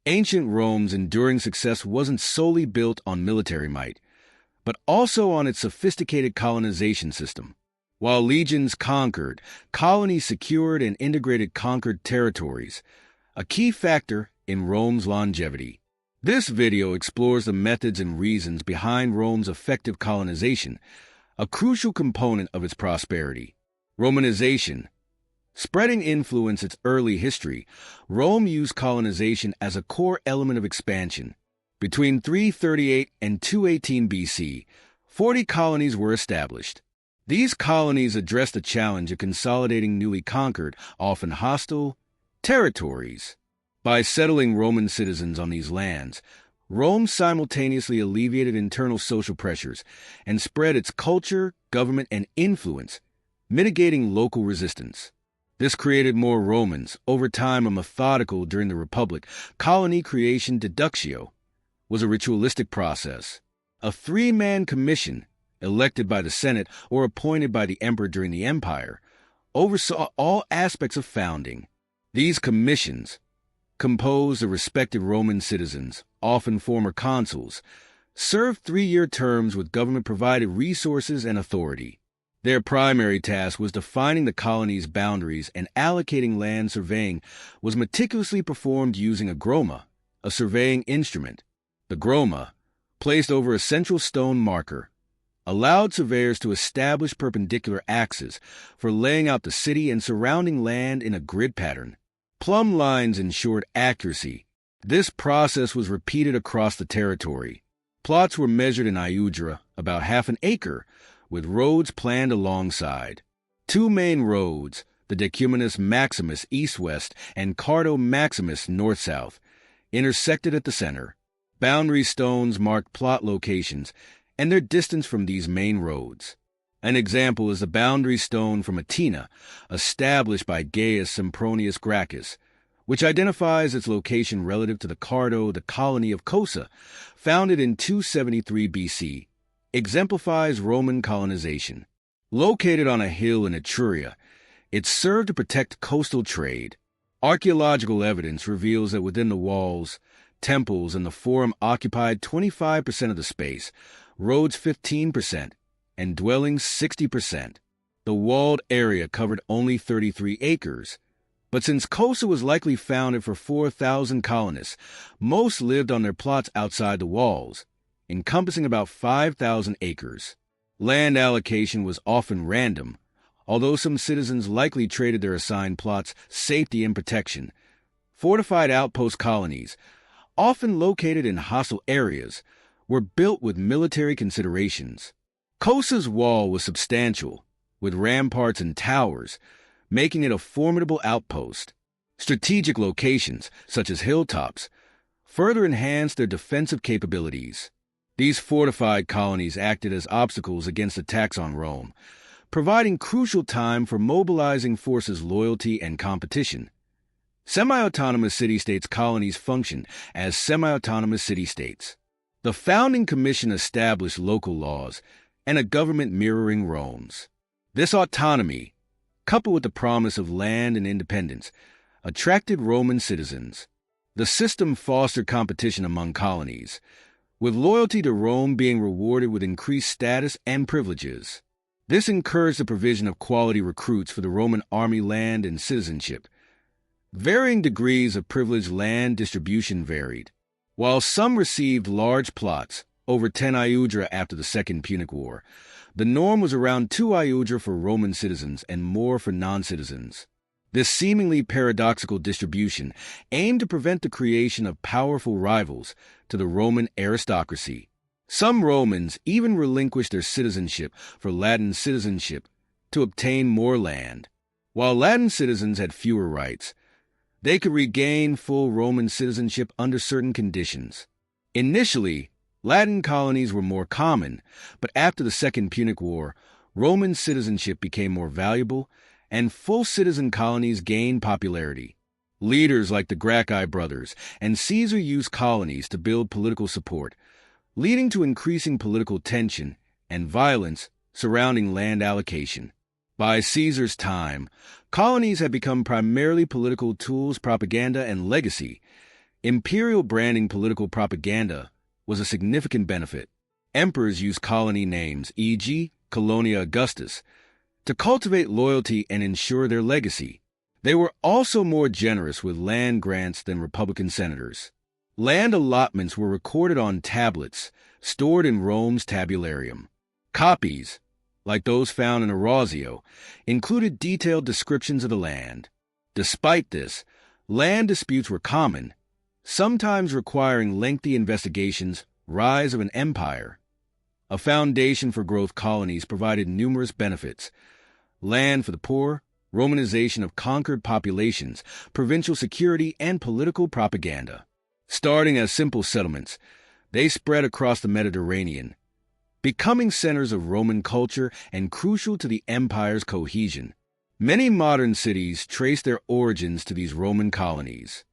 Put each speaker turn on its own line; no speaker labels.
Ancient Rome's enduring success wasn't solely built on military might, but also on its sophisticated colonization system. While legions conquered, colonies secured and integrated conquered territories, a key factor in Rome's longevity. This video explores the methods and reasons behind Rome's effective colonization, a crucial component of its prosperity. Romanization. Spreading influence its early history, Rome used colonization as a core element of expansion. Between 338 and 218 BC, 40 colonies were established. These colonies addressed the challenge of consolidating newly conquered, often hostile, territories. By settling Roman citizens on these lands, Rome simultaneously alleviated internal social pressures and spread its culture, government, and influence, mitigating local resistance. This created more Romans. Over time, a methodical during the Republic, colony creation deductio was a ritualistic process. A three-man commission, elected by the Senate or appointed by the emperor during the empire, oversaw all aspects of founding. These commissions, composed of respected Roman citizens, often former consuls, served 3-year terms with government-provided resources and authority. Their primary task was defining the colony's boundaries, and allocating land. Surveying was meticulously performed using a groma, a surveying instrument. The groma, placed over a central stone marker, allowed surveyors to establish perpendicular axes for laying out the city and surrounding land in a grid pattern. Plumb lines ensured accuracy. This process was repeated across the territory. Plots were measured in iudra, about half an acre, with roads planned alongside. 2 main roads, the Decumanus Maximus east-west and Cardo Maximus north-south, intersected at the center. Boundary stones marked plot locations and their distance from these main roads. An example is the boundary stone from Atina, established by Gaius Sempronius Gracchus, which identifies its location relative to the Cardo. The colony of Cosa, founded in 273 BC, exemplifies Roman colonization. Located on a hill in Etruria, it served to protect coastal trade. Archaeological evidence reveals that within the walls, temples and the forum occupied 25% of the space, roads 15%, and dwellings 60%. The walled area covered only 33 acres. But since Cosa was likely founded for 4,000 colonists, most lived on their plots outside the walls, encompassing about 5,000 acres. Land allocation was often random, although some citizens likely traded their assigned plots, safety and protection. Fortified outpost colonies, often located in hostile areas, were built with military considerations. Cosa's wall was substantial, with ramparts and towers, making it a formidable outpost. Strategic locations, such as hilltops, further enhanced their defensive capabilities. These fortified colonies acted as obstacles against attacks on Rome, providing crucial time for mobilizing forces' loyalty and competition. Semi-autonomous city-states colonies functioned as semi-autonomous city-states. The founding commission established local laws and a government mirroring Rome's. This autonomy, coupled with the promise of land and independence, attracted Roman citizens. The system fostered competition among colonies, with loyalty to Rome being rewarded with increased status and privileges. This encouraged the provision of quality recruits for the Roman army, land, and citizenship. Varying degrees of privileged land distribution varied. While some received large plots, over 10 iudra after the Second Punic War, the norm was around 2 iudra for Roman citizens and more for non-citizens. This seemingly paradoxical distribution aimed to prevent the creation of powerful rivals to the Roman aristocracy. Some Romans even relinquished their citizenship for Latin citizenship to obtain more land. While Latin citizens had fewer rights, they could regain full Roman citizenship under certain conditions. Initially, Latin colonies were more common, but after the Second Punic War, Roman citizenship became more valuable and full citizen colonies gained popularity. Leaders like the Gracchi brothers and Caesar used colonies to build political support, leading to increasing political tension and violence surrounding land allocation. By Caesar's time, colonies had become primarily political tools, propaganda, and legacy, Imperial branding political propaganda was a significant benefit. Emperors used colony names, e.g., Colonia Augustus, to cultivate loyalty and ensure their legacy. They were also more generous with land grants than Republican senators. Land allotments were recorded on tablets, stored in Rome's tabularium. Copies, like those found in Orazio, included detailed descriptions of the land. Despite this, land disputes were common, sometimes requiring lengthy investigations. Rise of an empire. A foundation for growth colonies provided numerous benefits. Land for the poor, Romanization of conquered populations, provincial security, and political propaganda. Starting as simple settlements, they spread across the Mediterranean, becoming centers of Roman culture and crucial to the empire's cohesion. Many modern cities trace their origins to these Roman colonies.